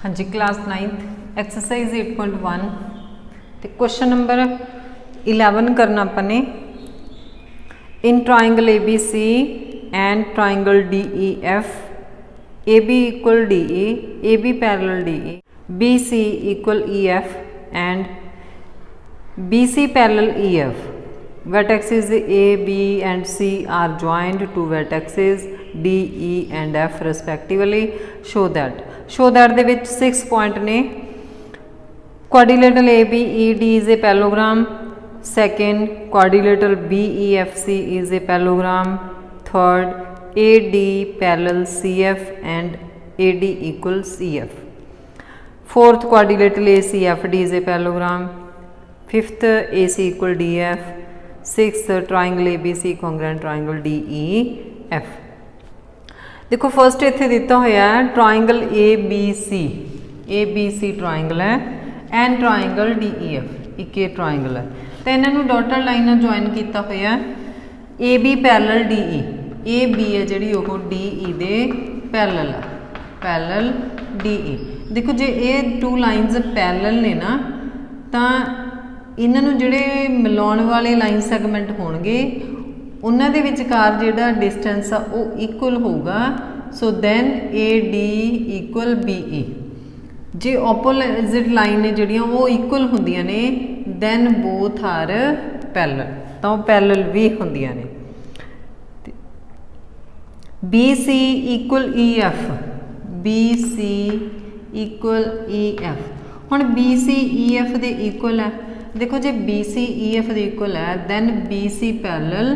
हाँ जी class 9th exercise 8.1 तो question number 11 करना अपने in triangle A B C and triangle D E F A B equal D A B parallel D A B C equal E F and B C parallel E F vertices A, B and C are joined to vertices D, E and F respectively. Show that ਦੇ ਵਿੱਚ 6 point ਨੇ quadrilateral ABED is a parallelogram. Second, quadrilateral BEFC is a parallelogram. Third, AD parallel CF and AD equals CF. Fourth, quadrilateral ACFD is a parallelogram. Fifth, AC equal DF. Sixth, triangle ABC congruent triangle DEF. देखो first इत्थे दिता होया है triangle ABC triangle है and triangle DEF एक triangle है तो इन्होंने डॉटेड लाइन ज्वाइन किया होया AB पैरेलल DE AB है जी DE दे पैरेलल DE देखो जे ये टू लाइनस पैरेलल ने ना तो इन्हों जोड़े मिलाने वाले लाइन सैगमेंट होंगे उन्होंने विचकार जो डिस्टेंस आ वो इक्वल होगा so then AD equal BE जे ओपोजिट लाइन ने जोड़ियाँ वो इक्वल होंदियां ने दैन बोथ आर पैरेलल तो पैरेलल भी होंदियां ने BC equal EF BC equal EF हुण BC EF दे इक्वल है देखो जे BC EF दे इक्वल है दैन BC पैरेलल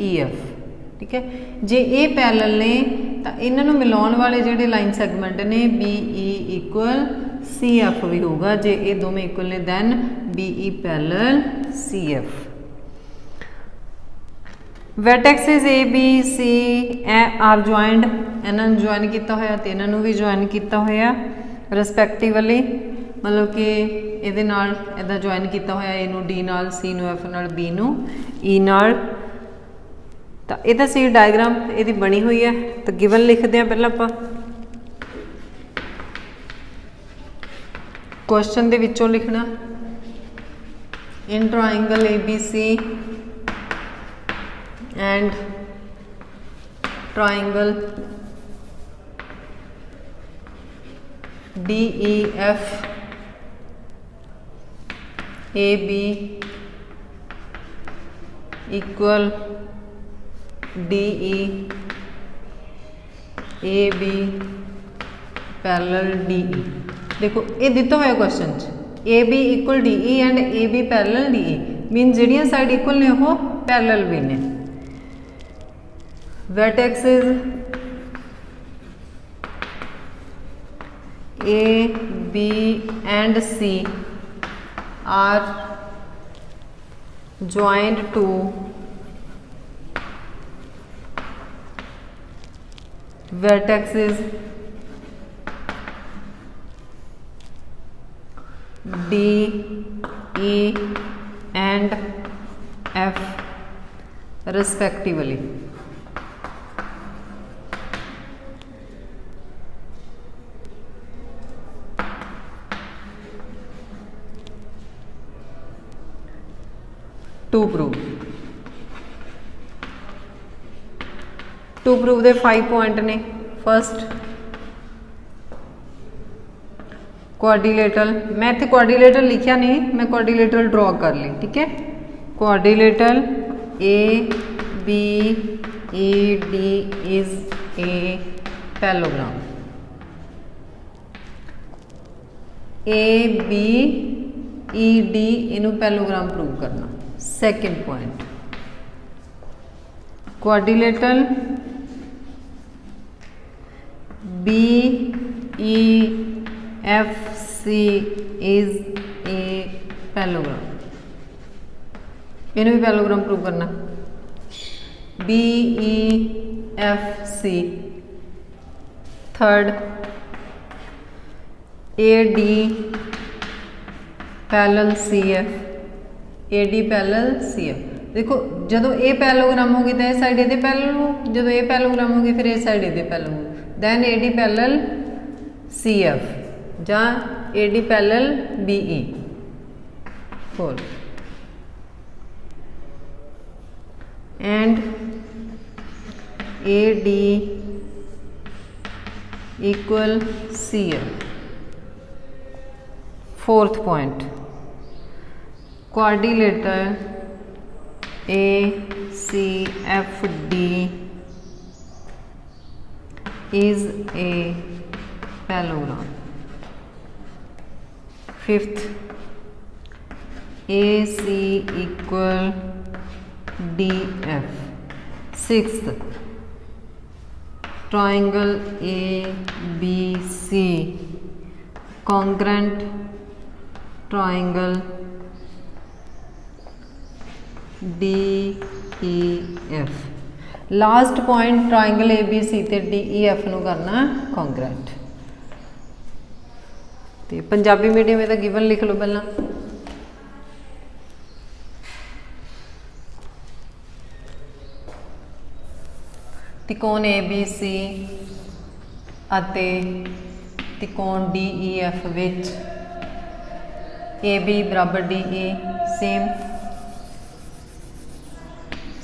EF ठीक है जे ये पैरेलल ने तो इन्हों मिलाने वाले जोड़े लाइन सैगमेंट ने BE इक्वल CF भी होगा जे ये दोवें इक्वल ने then BE parallel CF vertices A B C are joined इन्होंने ज्वाइन किया होया ते इन्हों भी ज्वाइन किया होया रिस्पैक्टिवली मतलब कि ये नाल इदा ज्वाइन किया होया ए नूं D नाल C नूं F नाल B नूं E नाल तो यदा सी डायग्राम ये बनी हुई है तो गिवन लिखते हैं पहला आप क्वेश्चन दे विचों लिखना in triangle ABC and triangle DEF AB equal DE AB parallel DE देखो ये दिता होया question AB equal DE and AB parallel DE mean जिहड़ियां साइड इक्वल ने वो पैरेलल भी ने vertexes A B and C are joined to vertices D, E and F respectively. To prove the 5 point ने फर्स्ट क्वाड्रिलेटरल मैं इतने quadrilateral लिखा नहीं मैं क्वाड्रिलेटरल ड्रॉ कर ली ठीक है quadrilateral ABED is a parallelogram ABED इनू पैरेललोग्राम प्रूव करना second point quadrilateral BEFC is a parallelogram इन्हें भी पैरेललोग्राम प्रूव करना BEFC third AD parallel CF AD parallel CF देखो जो ये पैरेललोग्राम होगी तो यह साइड ये पैरेलल हो जो ये पैरेललोग्राम होगी फिर ये साइड ये पैरेलल हो दैन AD पैरेलल CF ਜਾਂ AD parallel BE 4 and AD equal CL. Fourth point, quadrilateral ACFD is a parallelogram. Fifth, AC equal DF. Sixth, triangle ABC congruent triangle DEF. Last point triangle ABC ते DEF नूं करना congruent. तो Punjabi medium में तो given लिख लो पहला। त्रिकोण ABC अते त्रिकोण DEF विच AB बराबर DE सेम,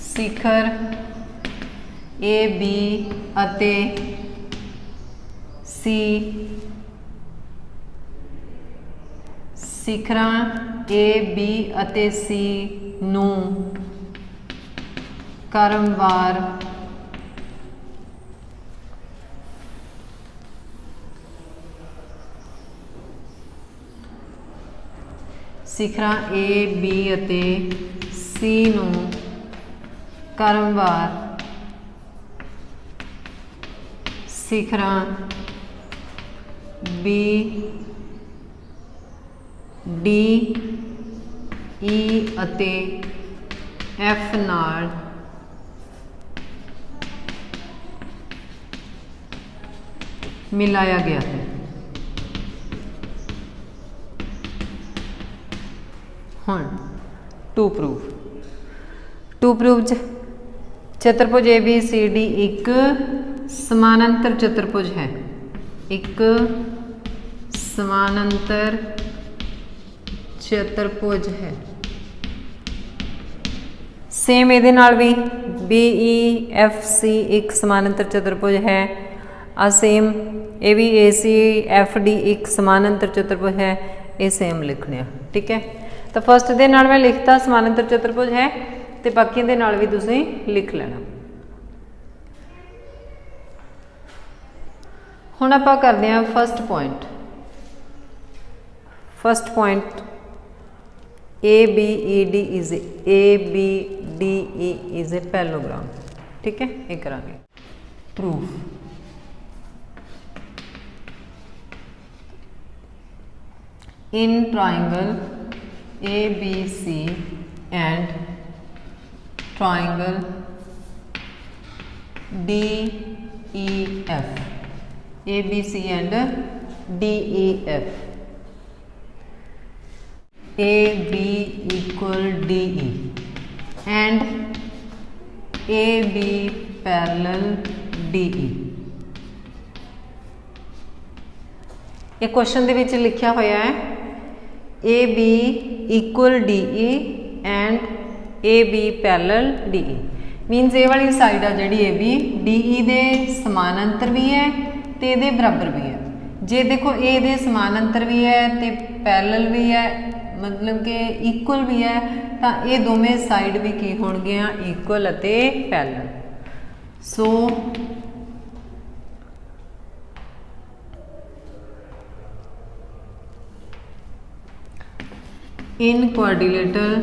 शिखर AB अते C शिखरां AB अते C नूं क्रमवार शिखरां AB अते C नूं क्रमवार शिखरां B D E अते F नाल मिलाया गया है। हुण टू प्रूव चतुर्भुज ABCD एक समानांतर चतुर्भुज है, एक समानांतर चतुर्भुज है। सेम ये नाल भी BEFC एक समानांतर चतुर्भुज है। आ सेम ये भी ACFD एक समानांतर चतुर्भुज है। ये सेम लिखने, ठीक है। तो फस्ट दे नाल मैं लिखता समानांतर चतुर्भुज है, तो बाकी दे नाल भी तुसीं लिख लेना। हुण आपां करदे हां first point ABDE is a parallelogram, ठीक है। ये करांगे proof. In triangle ABC and triangle DEF, ABC and DEF, AB equal DE and AB parallel DE। ये क्वेश्चन दे विच लिखा होया है AB equal DE and AB parallel DE, मीनस ये वाली साइड आ जी AB DE दे समानांतर भी है तो ये बराबर भी है। जे देखो ए दे समानांतर भी है तो पैरेलल भी है, मतलब कि इक्वल भी है, तो ये दोवें साइड भी की होणगियां इक्वल अते parallel. So in quadrilateral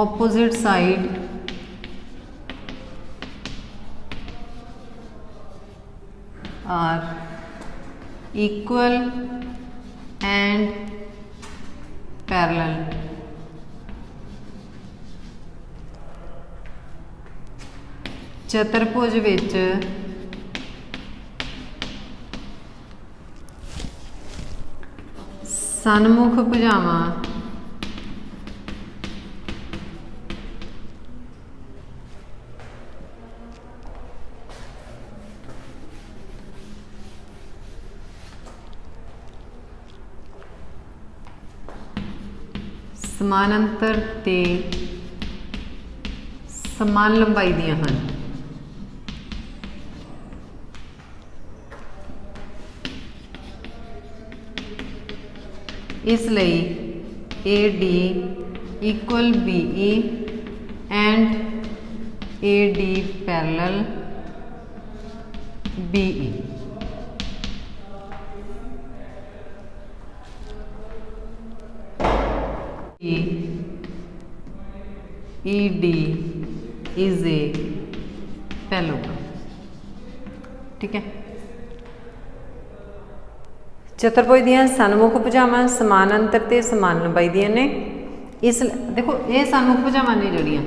opposite side are equal and parallel। चतुर्भुज विच सन्मुख भुजावां समानांतर ते समान लंबाई दियां हन। इसलिए AD equal BE and AD parallel BE। ED is a parallelogram. ठीक है। चतुर्भुज दियां सन्मुख भुजावां समानांतर ते समान लंबाई दियां ने। इस देखो ये सन्मुख भुजावां ने जड़ियां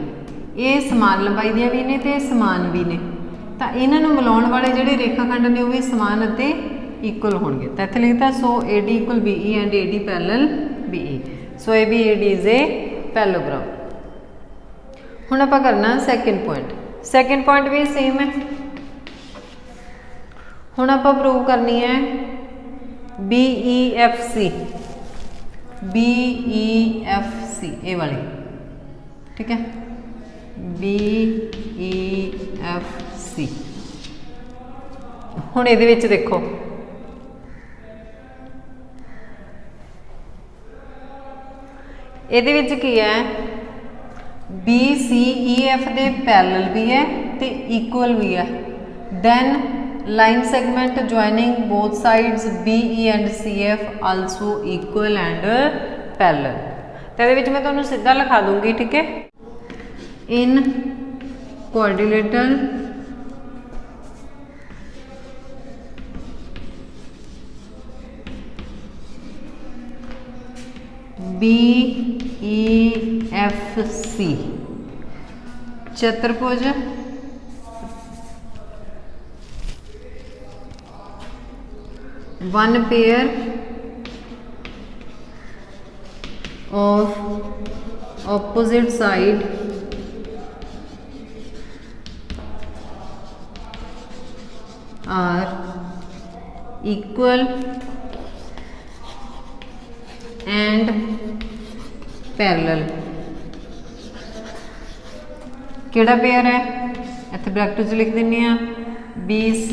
ये समान लंबाई दियां भी ने ते समान भी ने, तो इन्हां नूं मिलाउण वाले जिहड़े रेखाखंड ने वो भी समान अते इक्वल होणगे। तो इत्थे लिखता सो AD equal BE and AD parallel BE। So AB AD is a parallelogram. हुण आपां करना सैकेंड पॉइंट। सैकेंड पॉइंट भी सेम है। हुण आपां प्रूव करनी है BEFC ये वाली। ठीक है, BEFC। हुण इहदे विच देखो इहदे विच की है BCEF दे पैरेलल भी है ते इक्वल भी है। Then line segment joining both sides BE and CF also equal and parallel. तो ये मैं तुहानूं सीधा लिखा दूंगी। ठीक है, इन क्वाड्रिलेटरल BEFC चतुर्भुज one pair of opposite side are equal and parallel। केड़ा पेयर है इत्थे ब्रैकेट च लिख दिन्नी आ BC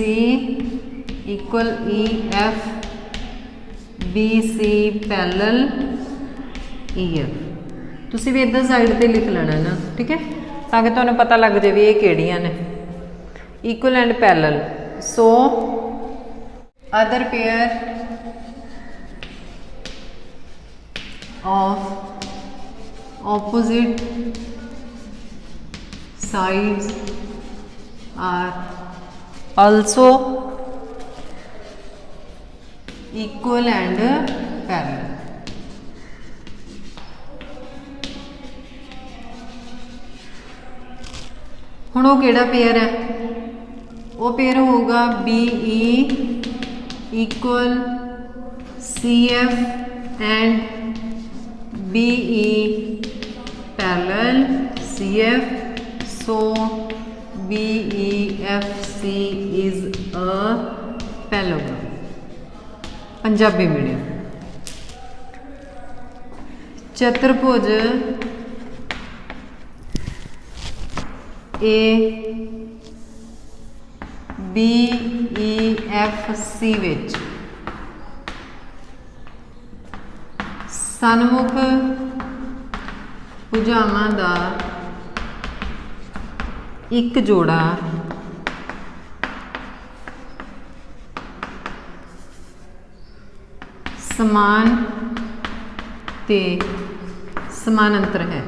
equal EF BC parallel EF। तुसी भी इधर साइड पे लिख लेना ना। ठीक है, ताकि तुहानूं पता लग जाए भी ये केड़ियां ने equal and parallel. So other pair of opposite sides are also equal and parallel। हुण वो केड़ा पेयर है, वो पेयर होगा BE equal CF and BE parallel CF। So BEFC is a parallelogram. Punjabi medium चतुर्भुज ABEFC विच सन्मुख भुजावां दा एक जोड़ा समान ते समानांतर है।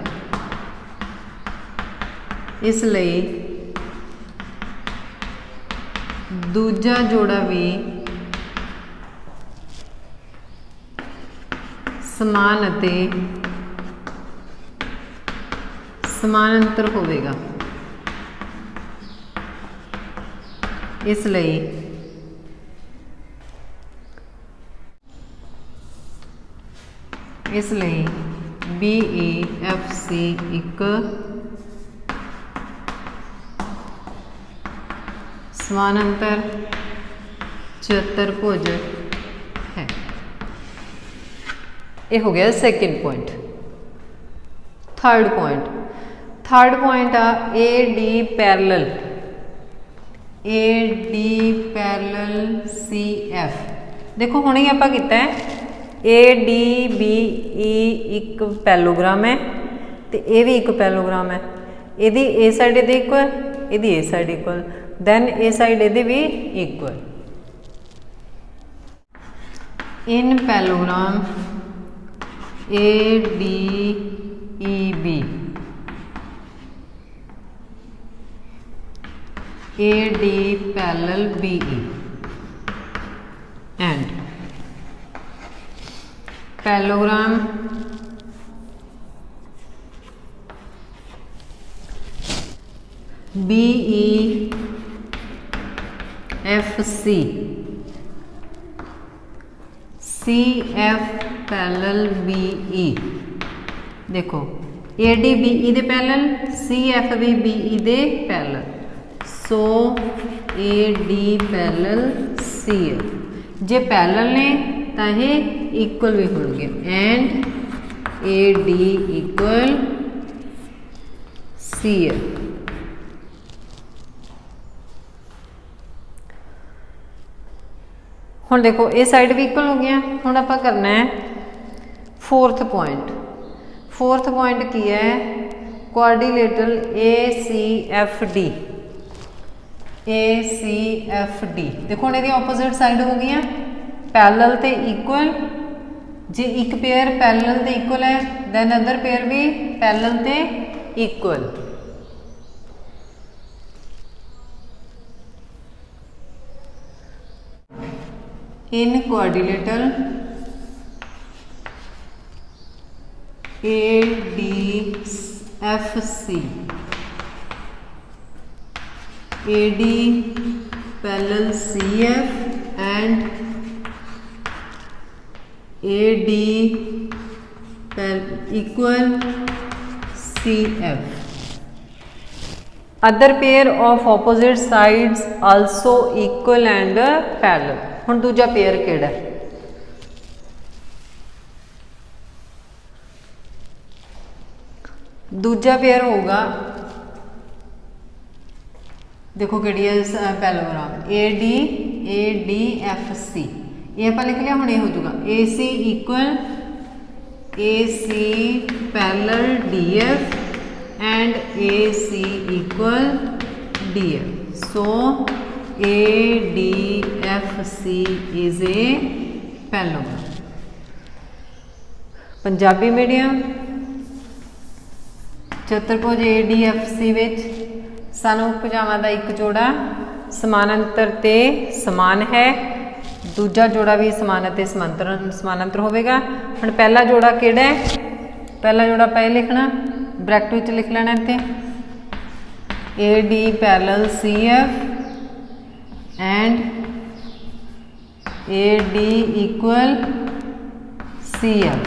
इसलिए दूजा जोड़ा भी समान अते समानांतर होवेगा। इसलिए BEFC एक समानांतर चतुर्भुज है। ये हो गया सेकंड पॉइंट। थर्ड पॉइंट आ AD पैरेलल CF। देखो हुणे आपां कीता है ADBE एक पैलोग्राम है तो ये भी एक पैलोग्राम है। यदि ए साइड ये इक्वल, यदि ए साइड इक्वल, दैन ए साइड ये भी equal. In parallelogram ADEB AD parallel BE and parallelogram BEFC CF parallel BE। देखो ADBE दे पैरेलल, CF भी BE they parallel, so AD parallel CF। J parallel ने तो ये equal भी होंगे एंड AD इक्वल CF। हुण देखो ये साइड भी इक्वल हो गया। हुण आपां करना है फोर्थ पॉइंट की है क्वाड्रिलेटरल ACFD। देखो हुण इहदी ऑपोजिट साइड हो गई पैरेलल ते इक्वल। जे एक पेयर पैरेलल ते इक्वल है दैन अदर पेयर भी पैरेलल ते equal. In quadrilateral ADFC AD parallel CF and AD equal CF। other pair of opposite sides also equal and parallel। हुण दूजा पेयर केड़ा है? दूजा पेयर होगा, देखो केड़ी है पैलोग्राम ADFC। ये आप लिख लिया। हुण ये हो जाएगा AC equal AC parallel DF and AC equal DF। So ADFC is a parallelogram. Punjabi medium चतुर्भुज ADFC विच सानू भुजावां दा एक जोड़ा समानांतर ते समान है, दूजा जोड़ा भी समान ते समानांतर होवेगा। हुण पहला जोड़ा किहड़ा है? पहला जोड़ा पहले लिखना, ब्रैकेट विच लिख लेना इत्थे AD parallel CF and AD equal CF।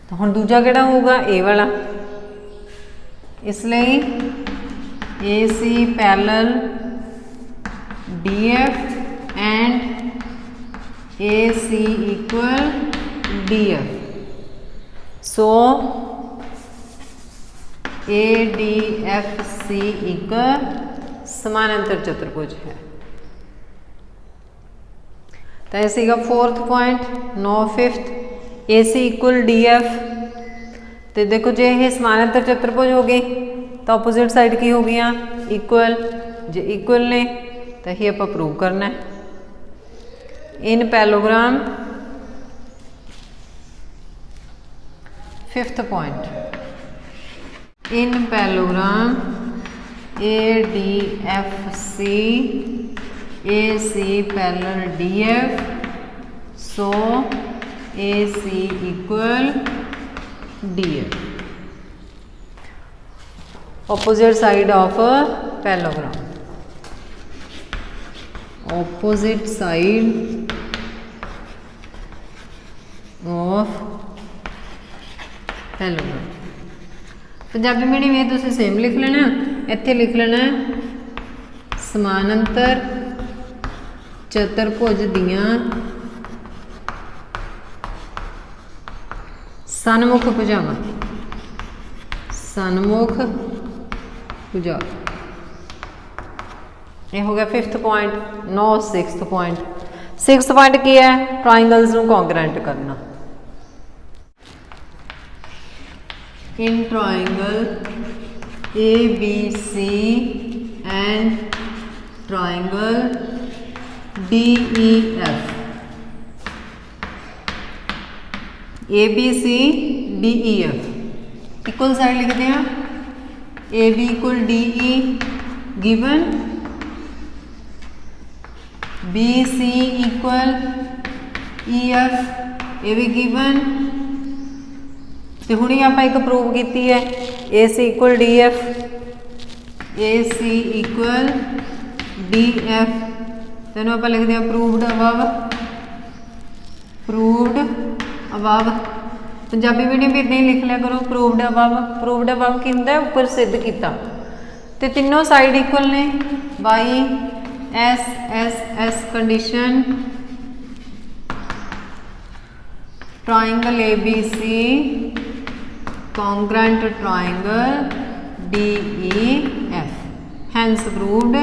तो हुण दूजा किहड़ा होगा? ए वाला। इसलिए AC parallel DF and AC equal DF। So ADFC एक समानांतर चतुर्भुज है। तो यह सीगा fourth point. No fifth AC equal DF। तो देखो जे ये समानांतर चतुर्भुज हो गए तो ऑपोजिट साइड की हो गई इक्वल। जे इक्वल ने तो ये आप प्रूव करना है। In parallelogram fifth point in parallelogram ADFC AC parallel DF। So AC equal DF। opposite side of a parallelogram, opposite side of parallelogram। Punjabi medium में तुसीं सेम लिख लेना, इत्थे लिख लेना समानांतर चतुर्भुज दियां सन्मुख भुजावां। सन्मुख भुजा। ये हो गया 5th point. No 6th point. 6th point की है ट्राइंगल्स नूं कॉन्ग्रेंट करना। इन triangle ABC and triangle DEF, ABC DEF equal side लिखते हैं। AB equal DE given, BC equal EF ये भी गिवन। तो हुणी आप एक प्रूव की है AC equal DF, AC equal DF, तेनों आप लिखते हैं proved above, proved above. Punjabi medium भी इदा ही लिख लिया करो, प्रूवड अबव। प्रूवड अबव की होंगे उपर सिद्ध किया। तो तीनों साइड इक्वल ने, by S condition triangle ABC congruent triangle DEF, hence proved।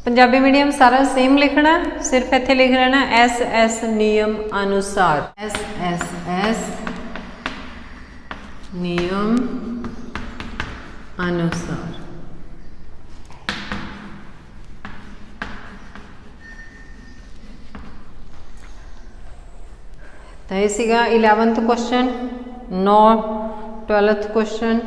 Punjabi medium सारा सेम लिखना, सिर्फ इत्थे लिख लेना SS नियम अनुसार, SSS नियम अनुसार। तो ये 11th क्वेश्चन। 9 12th question.